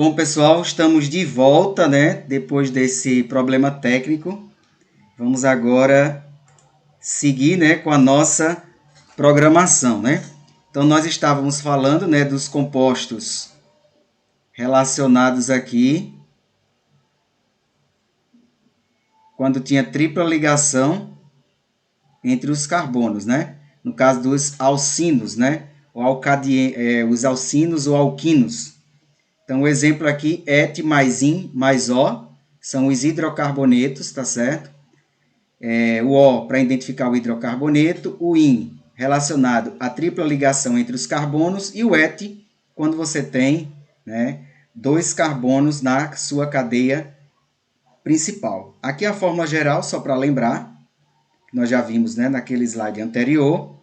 Bom, pessoal, estamos de volta, né? Depois desse problema técnico. Vamos agora seguir, né, com a nossa programação, né? Então, nós estávamos falando, né, dos compostos relacionados aqui, quando tinha tripla ligação entre os carbonos, né? No caso dos alcinos, né? Os alcinos ou alquinos. Então, o exemplo aqui, et mais in mais O, são os hidrocarbonetos, tá certo? O O para identificar o hidrocarboneto, o in relacionado à tripla ligação entre os carbonos e o et quando você tem, né, dois carbonos na sua cadeia principal. Aqui a fórmula geral, só para lembrar, nós já vimos, né, naquele slide anterior.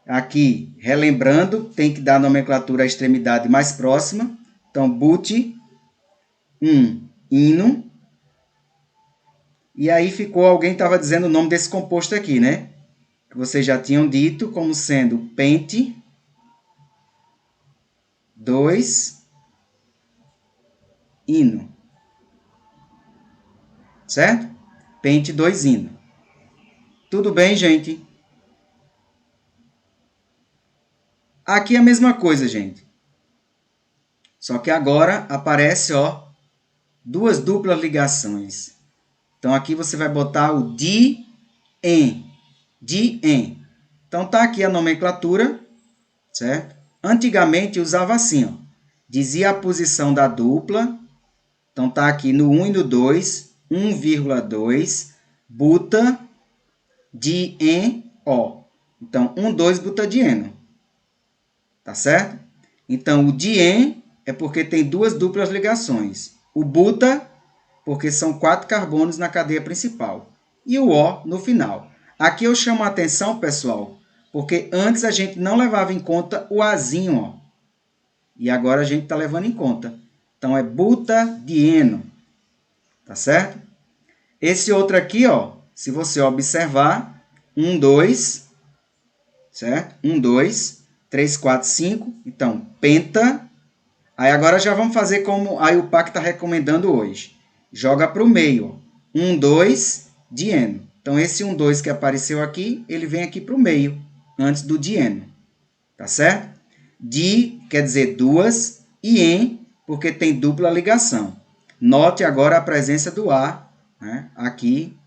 Aqui, relembrando, tem que dar a nomenclatura à extremidade mais próxima. Então, but, ino. E aí ficou, alguém estava dizendo o nome desse composto aqui, né? Que vocês já tinham dito como sendo pente 2 ino. Certo? Pente 2 ino. Tudo bem, gente? Aqui é a mesma coisa, gente. Só que agora aparece, ó, duas duplas ligações. Então, aqui você vai botar o di-en. Di-en. Então, tá aqui a nomenclatura, certo? Antigamente, usava assim, ó. Dizia a posição da dupla. Então, tá aqui no 1 e no 2, 1,2, buta, di-en-o. Então, 1, 2, butadieno. Tá certo? Então, o dien é porque tem duas duplas ligações. O buta, porque são 4 carbonos na cadeia principal. E o O no final. Aqui eu chamo a atenção, pessoal, porque antes a gente não levava em conta o Azinho, ó. E agora a gente está levando em conta. Então, é butadieno. Tá certo? Esse outro aqui, ó, se você observar, 1, 2, certo? 1, 2, 3, 4, 5. Então, penta. Aí agora já vamos fazer como a IUPAC está recomendando hoje. Joga para o meio. 1, 2, dieno. Então, esse 1, 2 que apareceu aqui, ele vem aqui para o meio, antes do dieno. Tá certo? Di quer dizer duas, e en, porque tem dupla ligação. Note agora a presença do A, né, aqui,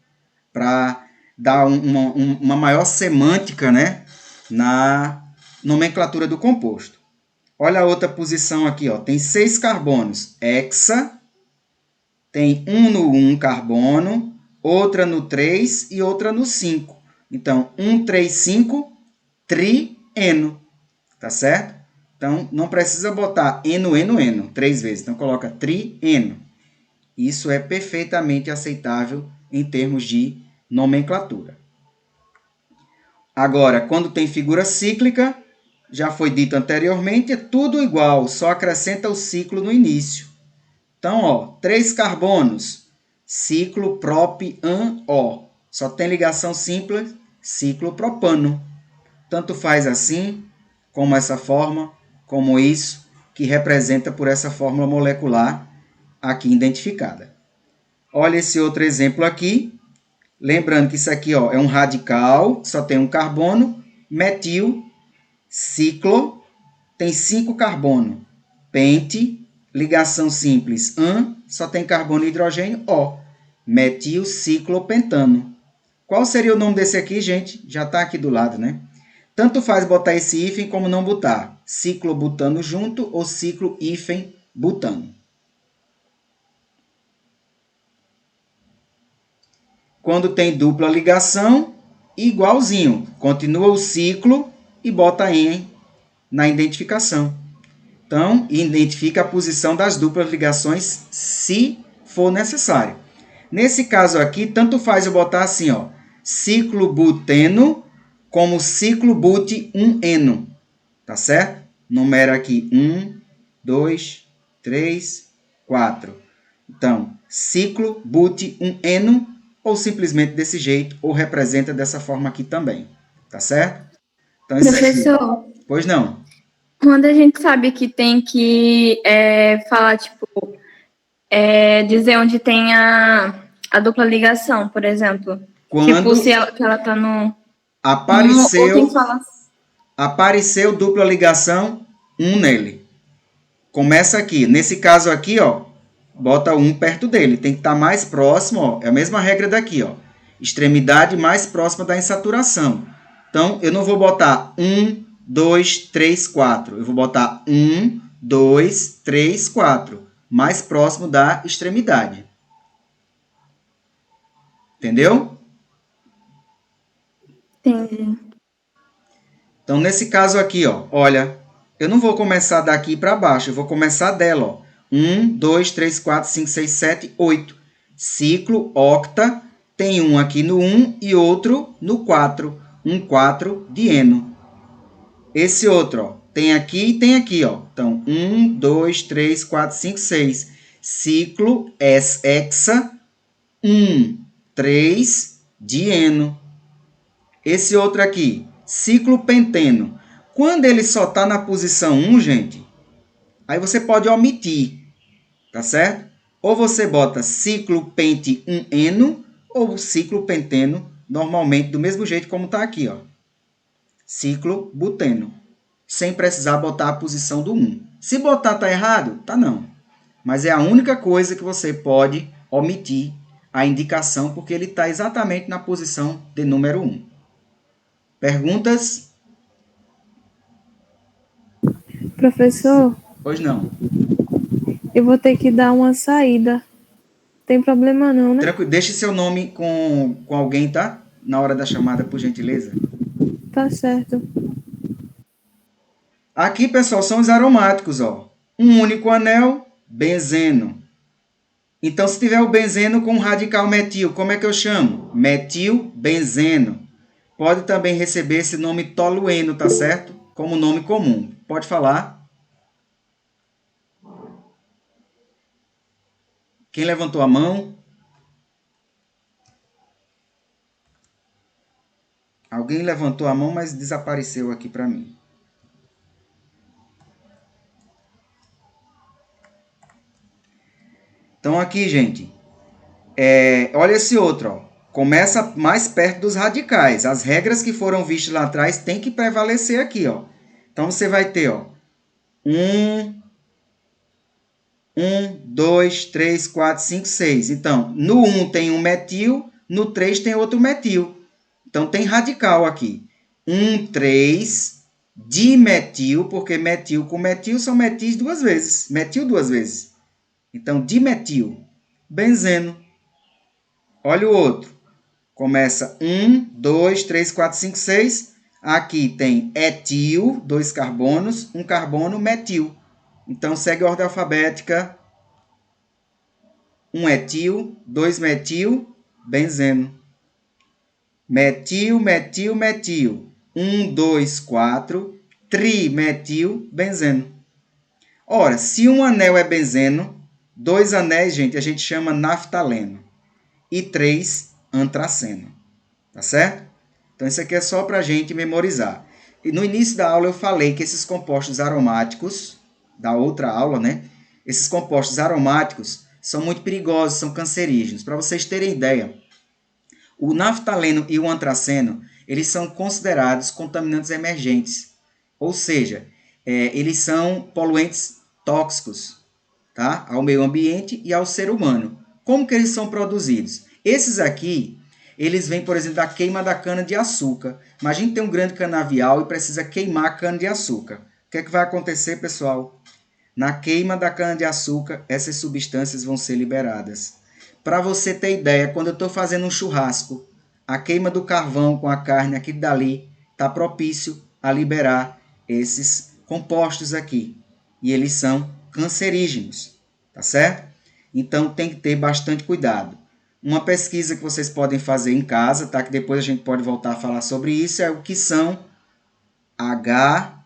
para dar uma maior semântica, né, na nomenclatura do composto. Olha a outra posição aqui, ó. Tem 6 carbonos. Hexa, tem um no 1 carbono, outra no 3 e outra no 5. Então, 1, 3, 5, trieno. Tá certo? Então, não precisa botar eno, eno, eno 3 vezes. Então, coloca trieno. Isso é perfeitamente aceitável em termos de nomenclatura. Agora, quando tem figura cíclica, já foi dito anteriormente, é tudo igual, só acrescenta o ciclo no início. Então, ó, 3 carbonos, ciclo prop-an-o. Só tem ligação simples, ciclo propano. Tanto faz assim, como essa forma, como isso, que representa por essa fórmula molecular aqui identificada. Olha esse outro exemplo aqui. Lembrando que isso aqui, ó, é um radical, só tem um carbono, metil, ciclo, tem 5 carbono, pente, ligação simples, an, só tem carbono e hidrogênio, O, metilciclopentano. Qual seria o nome desse aqui, gente? Já está aqui do lado, né? Tanto faz botar esse hífen como não botar. Ciclobutano junto ou ciclo hífen butano. Quando tem dupla ligação, igualzinho. Continua o ciclo e bota em na identificação. Então, identifica a posição das duplas ligações se for necessário. Nesse caso aqui, tanto faz eu botar assim, ó, ciclobuteno como ciclobut-1-eno. Tá certo? Numera aqui 1, 2, 3, 4. Então, ciclobut-1-eno ou simplesmente desse jeito, ou representa dessa forma aqui também. Tá certo? Então, isso aqui. Professor, Pois não. Quando a gente sabe que tem que falar, tipo, dizer onde tem a dupla ligação, por exemplo. Tipo, se ela tá no... ou tem que falar... Apareceu dupla ligação, 1 nele. Começa aqui. Nesse caso aqui, ó, bota 1 perto dele. Tem que estar mais próximo, ó. É a mesma regra daqui, ó. Extremidade mais próxima da insaturação. Então, eu não vou botar 1, 2, 3, 4. Eu vou botar 1, 2, 3, 4. Mais próximo da extremidade. Entendeu? Entendi. Então, nesse caso aqui, ó, olha, eu não vou começar daqui para baixo, eu vou começar dela, ó. 1, 2, 3, 4, 5, 6, 7, 8. Ciclo octa, tem um aqui no 1 e outro no 4. 4 dieno. Esse outro, ó, tem aqui e tem aqui, ó. Então, 1, 2, 3, 4, 5, 6. Ciclo hexa, 1, 3 dieno. Esse outro aqui, ciclo penteno. Quando ele só está na posição 1, gente, aí você pode omitir, tá certo? Ou você bota ciclo pente 1-eno ou ciclo penteno, normalmente do mesmo jeito como está aqui, ó. Ciclo buteno, sem precisar botar a posição do 1. Se botar tá errado, tá não. Mas é a única coisa que você pode omitir a indicação, porque ele está exatamente na posição de número 1. Perguntas? Professor, Pois não. eu vou ter que dar uma saída. Tem problema não, né? Tranquilo. Deixe seu nome com alguém, tá? Na hora da chamada, por gentileza. Tá certo. Aqui, pessoal, são os aromáticos, ó. Um único anel, benzeno. Então, se tiver o benzeno com radical metil, como é que eu chamo? Metilbenzeno. Pode também receber esse nome tolueno, tá certo? Como nome comum. Pode falar. Quem levantou a mão? Alguém levantou a mão, mas desapareceu aqui para mim. Então, aqui, gente, olha esse outro, ó. Começa mais perto dos radicais. As regras que foram vistas lá atrás têm que prevalecer aqui, ó. Então, você vai ter, ó, 1, 2, 3, 4, 5, 6. Então, no 1 tem um metil, no 3 tem outro metil. Então, tem radical aqui. 1, 3, dimetil, porque metil com metil são metis duas vezes. Metil duas vezes. Então, dimetil. Benzeno. Olha o outro. Começa 1, 2, 3, 4, 5, 6. Aqui tem etil, 2 carbonos, um carbono, metil. Então, segue a ordem alfabética. 1 etil, 2 metil, benzeno. Metil, metil, metil. 1, 2, 4, trimetil, benzeno. Ora, se um anel é benzeno, 2 anéis, gente, a gente chama naftaleno. E 3, antraceno. Tá certo? Então, isso aqui é só para a gente memorizar. E no início da aula eu falei que esses compostos aromáticos, da outra aula, né? Esses compostos aromáticos são muito perigosos, são cancerígenos. Para vocês terem ideia, o naftaleno e o antraceno, eles são considerados contaminantes emergentes. Ou seja, eles são poluentes tóxicos, tá? Ao meio ambiente e ao ser humano. Como que eles são produzidos? Esses aqui, eles vêm, por exemplo, da queima da cana-de-açúcar. Imagina ter um grande canavial e precisa queimar a cana-de-açúcar. O que é que vai acontecer, pessoal? Na queima da cana-de-açúcar, essas substâncias vão ser liberadas. Para você ter ideia, quando eu estou fazendo um churrasco, a queima do carvão com a carne aqui dali está propício a liberar esses compostos aqui. E eles são cancerígenos, tá certo? Então tem que ter bastante cuidado. Uma pesquisa que vocês podem fazer em casa, tá? Que depois a gente pode voltar a falar sobre isso, é o que são HPA,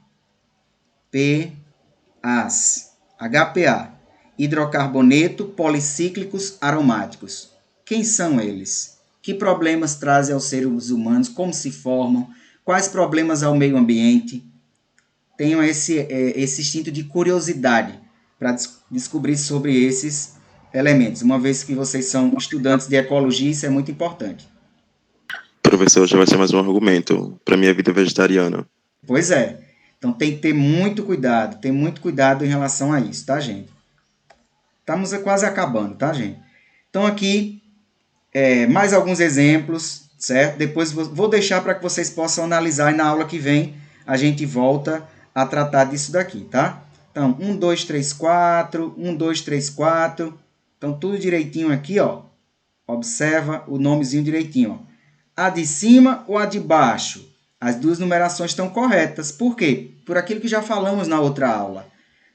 hidrocarboneto policíclicos aromáticos. Quem são eles? Que problemas trazem aos seres humanos? Como se formam? Quais problemas ao meio ambiente? tenham esse instinto de curiosidade para descobrir sobre esses elementos, uma vez que vocês são estudantes de ecologia, isso é muito importante. Professor, já vai ser mais um argumento para minha vida vegetariana. Pois é. Então tem que ter muito cuidado em relação a isso, tá, gente? Estamos quase acabando, tá, gente? Então aqui, mais alguns exemplos, certo? Depois vou deixar para que vocês possam analisar e na aula que vem a gente volta a tratar disso daqui, tá? Então, 1, 2, 3, 4, 1, 2, 3, 4. Então, tudo direitinho aqui, ó. Observa o nomezinho direitinho, ó. A de cima ou a de baixo? As duas numerações estão corretas. Por quê? Por aquilo que já falamos na outra aula.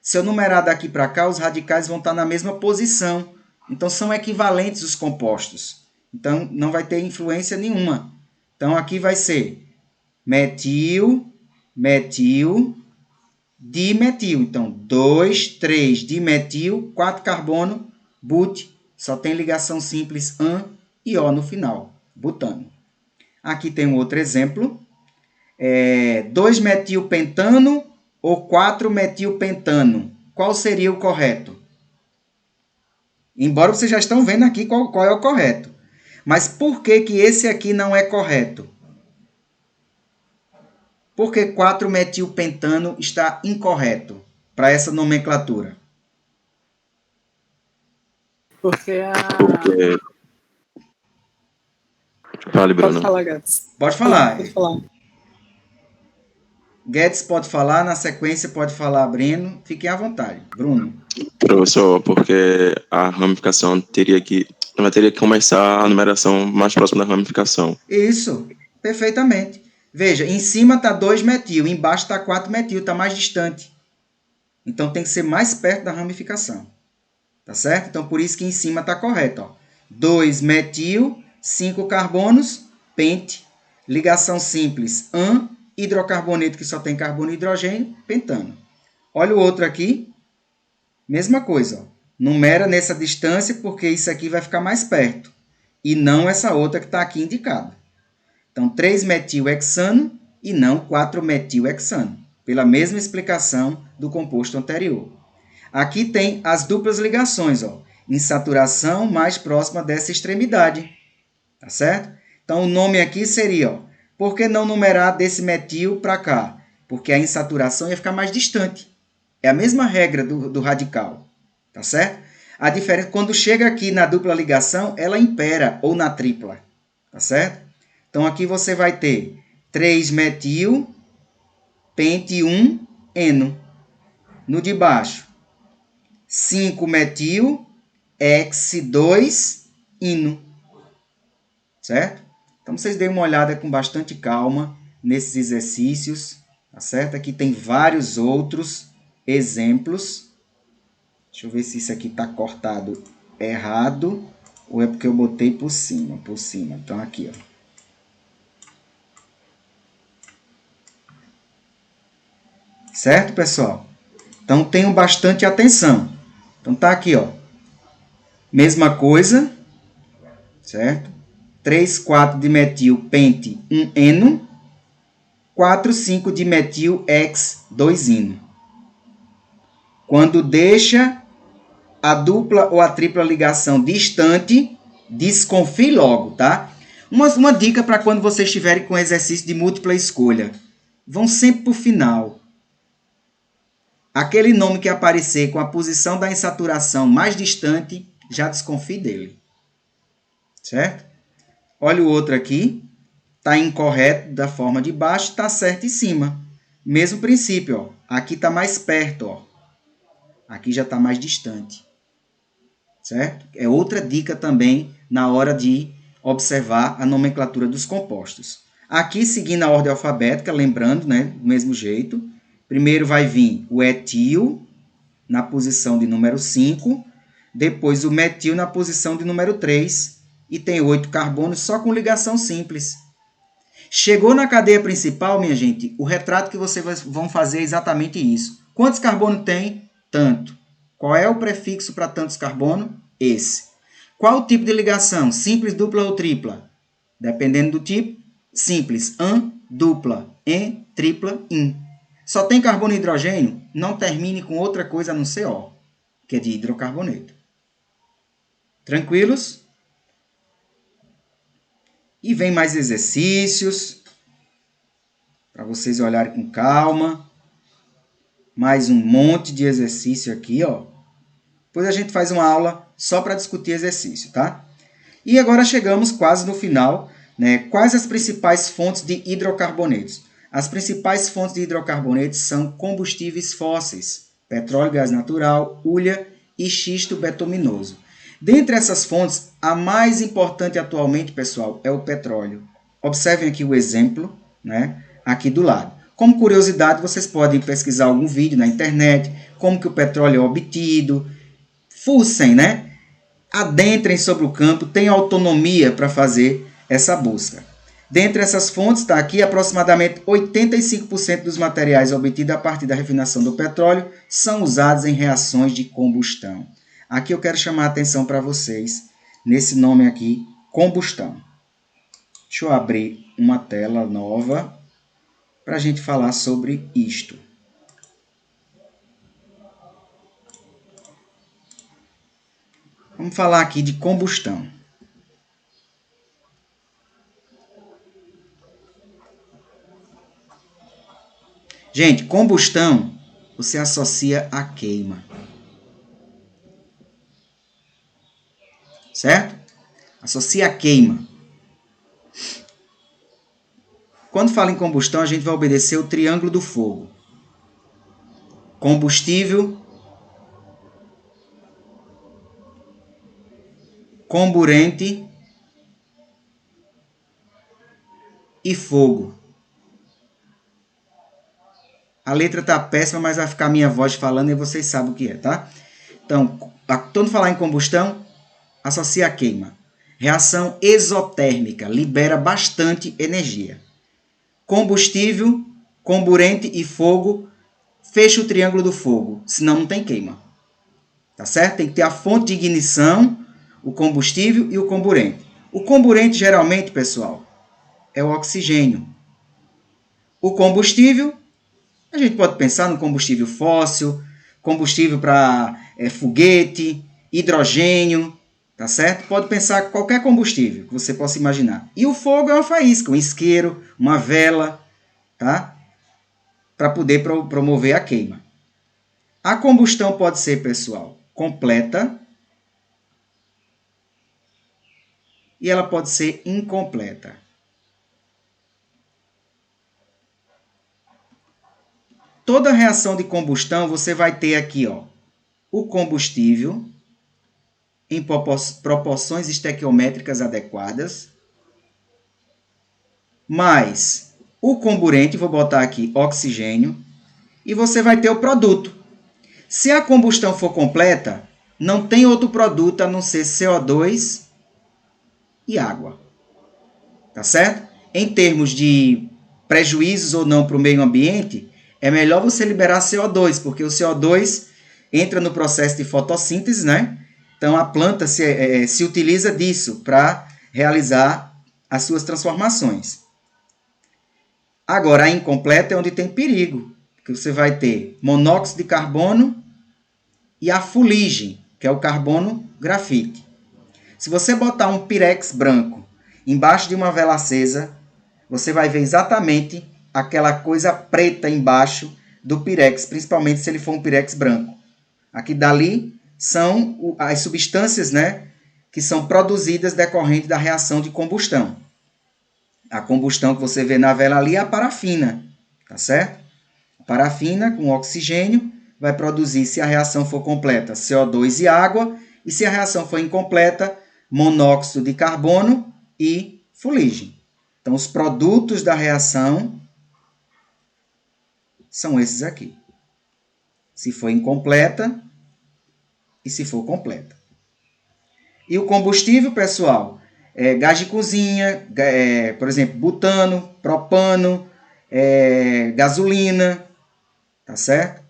Se eu numerar daqui para cá, os radicais vão estar na mesma posição. Então, são equivalentes os compostos. Então, não vai ter influência nenhuma. Então, aqui vai ser metil, metil, dimetil. Então, 2, 3 dimetil, 4 carbono, but. Só tem ligação simples an e o no final, butano. Aqui tem um outro exemplo. 2-metilpentano ou 4-metilpentano. Qual seria o correto? Embora vocês já estão vendo aqui qual é o correto. Mas por que esse aqui não é correto? Por que 4-metilpentano está incorreto para essa nomenclatura? Porque Fale, Bruno. Pode falar, Gats. Pode falar. Pode falar. Guedes pode falar, na sequência pode falar Breno. Fiquem à vontade. Bruno. Professor, porque a ramificação teria que começar a numeração mais próxima da ramificação. Isso, perfeitamente. Veja, em cima está 2-metil, embaixo está 4-metil, está mais distante. Então tem que ser mais perto da ramificação. Tá certo? Então por isso que em cima está correto. 2-metil, 5 carbonos, pente, ligação simples, an, hidrocarboneto que só tem carbono e hidrogênio, pentano. Olha o outro aqui, mesma coisa. Ó. Numera nessa distância porque isso aqui vai ficar mais perto. E não essa outra que está aqui indicada. Então, 3-metilhexano e não 4-metilhexano. Pela mesma explicação do composto anterior. Aqui tem as duplas ligações. Ó, insaturação mais próxima dessa extremidade. Tá certo? Então, o nome aqui seria... Ó, por que não numerar desse metil para cá? Porque a insaturação ia ficar mais distante. É a mesma regra do radical. Tá certo? A diferença, quando chega aqui na dupla ligação, ela impera, ou na tripla. Tá certo? Então, aqui você vai ter 3-metil, pente 1, eno. No de baixo, 5-metil, hex 2, ino. Certo? Então, vocês deem uma olhada com bastante calma nesses exercícios, tá certo? Aqui tem vários outros exemplos. Deixa eu ver se isso aqui está cortado errado ou é porque eu botei por cima. Então, aqui, ó. Certo, pessoal? Então, tenham bastante atenção. Então, tá aqui, ó. Mesma coisa, certo? 3,4-dimetil pente 1 eno, 4,5-dimetil hex 2 ino. Quando deixa a dupla ou a tripla ligação distante, desconfie logo, tá? Uma dica para quando vocês estiverem com exercício de múltipla escolha. Vão sempre para o final. Aquele nome que aparecer com a posição da insaturação mais distante, já desconfie dele. Certo? Olha o outro aqui. Está incorreto da forma de baixo, está certo em cima. Mesmo princípio, ó. Aqui está mais perto, ó. Aqui já está mais distante. Certo? É outra dica também na hora de observar a nomenclatura dos compostos. Aqui, seguindo a ordem alfabética, lembrando, né, do mesmo jeito. Primeiro vai vir o etil na posição de número 5. Depois o metil na posição de número 3. E tem 8 carbonos só com ligação simples. Chegou na cadeia principal, minha gente, o retrato que vocês vão fazer é exatamente isso. Quantos carbonos tem? Tanto. Qual é o prefixo para tantos carbonos? Esse. Qual o tipo de ligação? Simples, dupla ou tripla? Dependendo do tipo, simples, an, dupla, en, tripla, in. Só tem carbono e hidrogênio? Não termine com outra coisa a não ser O, que é de hidrocarboneto. Tranquilos? E vem mais exercícios para vocês olharem com calma. Mais um monte de exercício aqui, ó. Depois a gente faz uma aula só para discutir exercício, tá? E agora chegamos quase no final, né? Quais as principais fontes de hidrocarbonetos? As principais fontes de hidrocarbonetos são combustíveis fósseis, petróleo, gás natural, hulha e xisto betuminoso. Dentre essas fontes, a mais importante atualmente, pessoal, é o petróleo. Observem aqui o exemplo, né? Aqui do lado. Como curiosidade, vocês podem pesquisar algum vídeo na internet, como que o petróleo é obtido. Fuçem, né? Adentrem sobre o campo, tenham autonomia para fazer essa busca. Dentre essas fontes, está aqui, aproximadamente 85% dos materiais obtidos a partir da refinação do petróleo são usados em reações de combustão. Aqui eu quero chamar a atenção para vocês, nesse nome aqui, combustão. Deixa eu abrir uma tela nova para a gente falar sobre isto. Vamos falar aqui de combustão. Gente, combustão você associa a queima. Certo? Associa a queima. Quando fala em combustão, a gente vai obedecer o triângulo do fogo. Combustível, comburente e fogo. A letra tá péssima, mas vai ficar a minha voz falando e vocês sabem o que é, tá? Então, quando falar em combustão, associa a queima. Reação exotérmica, libera bastante energia. Combustível, comburente e fogo, fecha o triângulo do fogo, senão não tem queima. Tá certo? Tem que ter a fonte de ignição, o combustível e o comburente. O comburente, geralmente, pessoal, é o oxigênio. O combustível, a gente pode pensar no combustível fóssil, combustível para foguete, hidrogênio, tá certo? Pode pensar qualquer combustível que você possa imaginar. E o fogo é uma faísca, um isqueiro, uma vela, tá? Para poder promover a queima. A combustão pode ser, pessoal, completa e ela pode ser incompleta. Toda reação de combustão você vai ter aqui, ó, o combustível em proporções estequiométricas adequadas, mais o comburente, vou botar aqui oxigênio, e você vai ter o produto. Se a combustão for completa, não tem outro produto a não ser CO2 e água. Tá certo? Em termos de prejuízos ou não para o meio ambiente, é melhor você liberar CO2, porque o CO2 entra no processo de fotossíntese, né? Então, a planta se utiliza disso para realizar as suas transformações. Agora, a incompleta é onde tem perigo, porque você vai ter monóxido de carbono e a fuligem, que é o carbono grafite. Se você botar um pirex branco embaixo de uma vela acesa, você vai ver exatamente aquela coisa preta embaixo do pirex, principalmente se ele for um pirex branco. Aqui dali são as substâncias, né, que são produzidas decorrente da reação de combustão. A combustão que você vê na vela ali é a parafina, tá certo? A parafina com oxigênio vai produzir, se a reação for completa, CO2 e água, e se a reação for incompleta, monóxido de carbono e fuligem. Então, os produtos da reação são esses aqui. Se for incompleta e se for completa. E o combustível, pessoal, é gás de cozinha, por exemplo, butano, propano, gasolina, tá certo?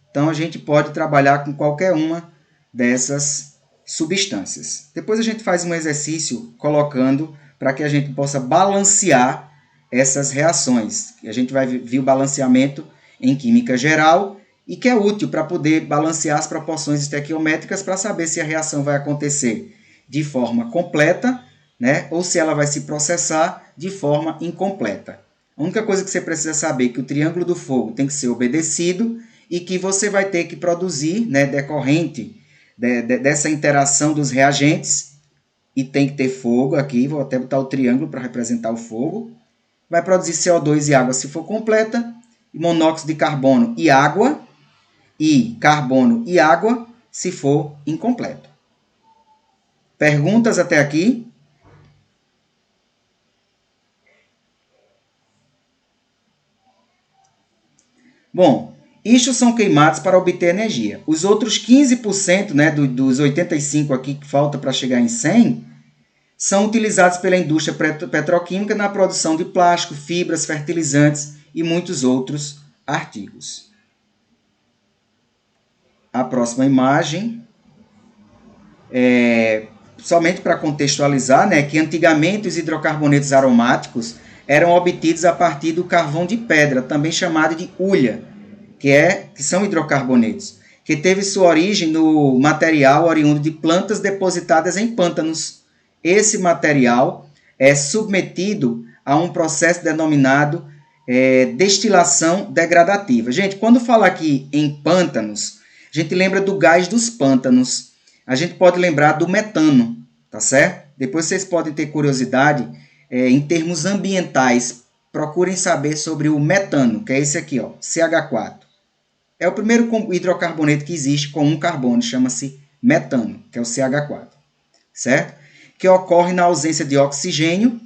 Então, a gente pode trabalhar com qualquer uma dessas substâncias. Depois a gente faz um exercício colocando para que a gente possa balancear essas reações. A gente vai ver o balanceamento em química geral e que é útil para poder balancear as proporções estequiométricas para saber se a reação vai acontecer de forma completa, né, ou se ela vai se processar de forma incompleta. A única coisa que você precisa saber é que o triângulo do fogo tem que ser obedecido e que você vai ter que produzir, né, decorrente dessa interação dos reagentes, e tem que ter fogo aqui, vou até botar o triângulo para representar o fogo, vai produzir CO2 e água se for completa, monóxido de carbono e água, e carbono e água se for incompleto. Perguntas até aqui? Bom, istos são queimados para obter energia. Os outros 15%, né, dos 85% aqui que falta para chegar em 100%, são utilizados pela indústria petroquímica na produção de plástico, fibras, fertilizantes e muitos outros artigos. A próxima imagem somente para contextualizar, né, que antigamente os hidrocarbonetos aromáticos eram obtidos a partir do carvão de pedra, também chamado de hulha, que são hidrocarbonetos, que teve sua origem no material oriundo de plantas depositadas em pântanos. Esse material é submetido a um processo denominado destilação degradativa. Gente, quando fala aqui em pântanos, a gente lembra do gás dos pântanos. A gente pode lembrar do metano, tá certo? Depois vocês podem ter curiosidade em termos ambientais. Procurem saber sobre o metano, que é esse aqui, ó, CH4. É o primeiro hidrocarboneto que existe com um carbono, chama-se metano, que é o CH4, certo? Que ocorre na ausência de oxigênio,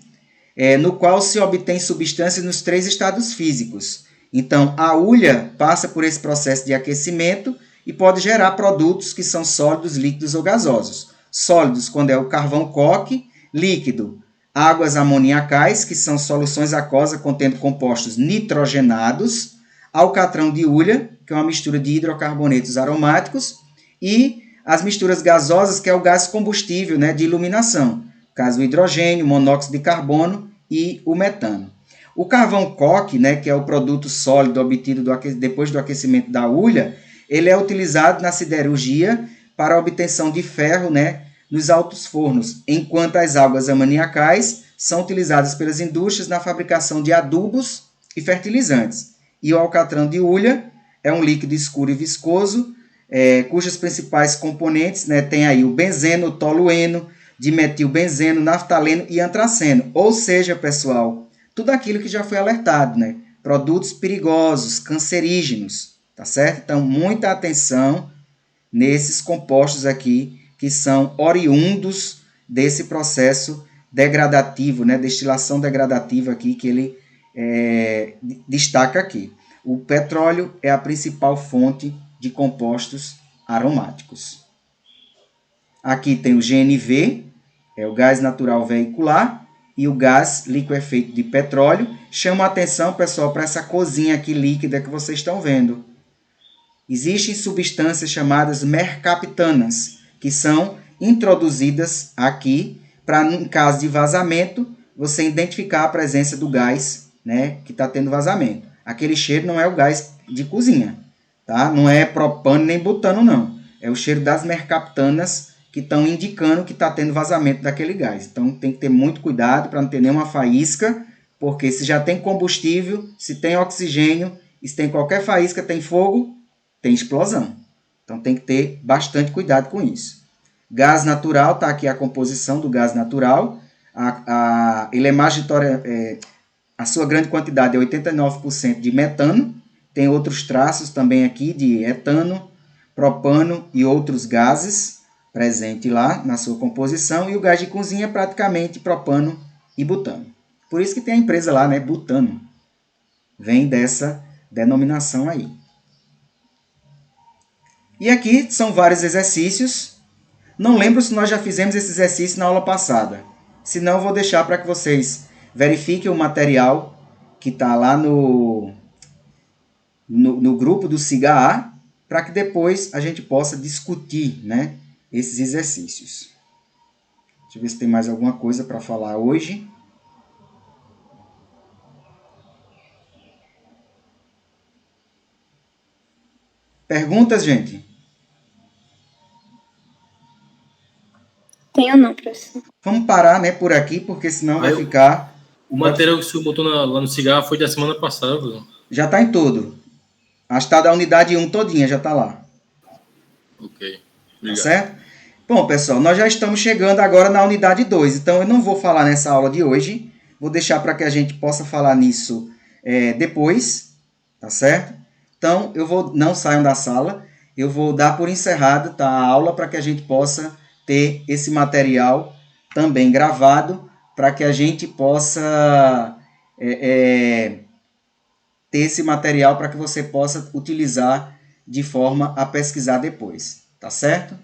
no qual se obtém substâncias nos 3 estados físicos. Então, a hulha passa por esse processo de aquecimento e pode gerar produtos que são sólidos, líquidos ou gasosos. Sólidos, quando é o carvão coque; líquido, águas amoniacais, que são soluções aquosas contendo compostos nitrogenados; alcatrão de hulha, que é uma mistura de hidrocarbonetos aromáticos; e as misturas gasosas, que é o gás combustível, né, de iluminação, no caso o hidrogênio, monóxido de carbono e o metano. O carvão coque, né, que é o produto sólido obtido depois do aquecimento da hulha, ele é utilizado na siderurgia para a obtenção de ferro, né, nos altos fornos, enquanto as águas amoniacais são utilizadas pelas indústrias na fabricação de adubos e fertilizantes. E o alcatrão de hulha é um líquido escuro e viscoso, cujos principais componentes, né, tem aí o benzeno, o tolueno, dimetilbenzeno, naftaleno e antraceno. Ou seja, pessoal, tudo aquilo que já foi alertado, né? Produtos perigosos, cancerígenos, tá certo? Então, muita atenção nesses compostos aqui que são oriundos desse processo degradativo, né? Destilação degradativa aqui que ele destaca aqui. O petróleo é a principal fonte de compostos aromáticos. Aqui tem o GNV, é o gás natural veicular, e o gás liquefeito de petróleo. Chama a atenção, pessoal, para essa corzinha aqui líquida que vocês estão vendo. Existem substâncias chamadas mercaptanas, que são introduzidas aqui para, em caso de vazamento, você identificar a presença do gás, né, que está tendo vazamento. Aquele cheiro não é o gás de cozinha, tá? Não é propano nem butano, não. É o cheiro das mercaptanas que estão indicando que está tendo vazamento daquele gás. Então, tem que ter muito cuidado para não ter nenhuma faísca, porque se já tem combustível, se tem oxigênio, e se tem qualquer faísca, tem fogo, tem explosão. Então, tem que ter bastante cuidado com isso. Gás natural, está aqui a composição do gás natural. Ele é majoritário, a sua grande quantidade é 89% de metano. Tem outros traços também aqui de etano, propano e outros gases presente lá na sua composição. E o gás de cozinha é praticamente propano e butano. Por isso que tem a empresa lá, né, butano. Vem dessa denominação aí. E aqui são vários exercícios. Não lembro se nós já fizemos esse exercício na aula passada. Se não, eu vou deixar para que vocês verifiquem o material que está lá no grupo do SIGA-A, para que depois a gente possa discutir, né, esses exercícios. Deixa eu ver se tem mais alguma coisa para falar hoje. Perguntas, gente? Tenho não, professor. Vamos parar, né, por aqui, porque senão vai ficar... O material que o senhor botou lá no cigarro foi da semana passada, professor. Já está em tudo. Acho que está da unidade 1 todinha, já está lá. Ok. Tá Obrigado. certo? Bom, pessoal, nós já estamos chegando agora na unidade 2. Então, eu não vou falar nessa aula de hoje. Vou deixar para que a gente possa falar nisso depois. Tá certo? Então, não saiam da sala. Eu vou dar por encerrada, tá, a aula para que a gente possa ter esse material também gravado, para que a gente possa ter esse material para que você possa utilizar de forma a pesquisar depois. Tá certo?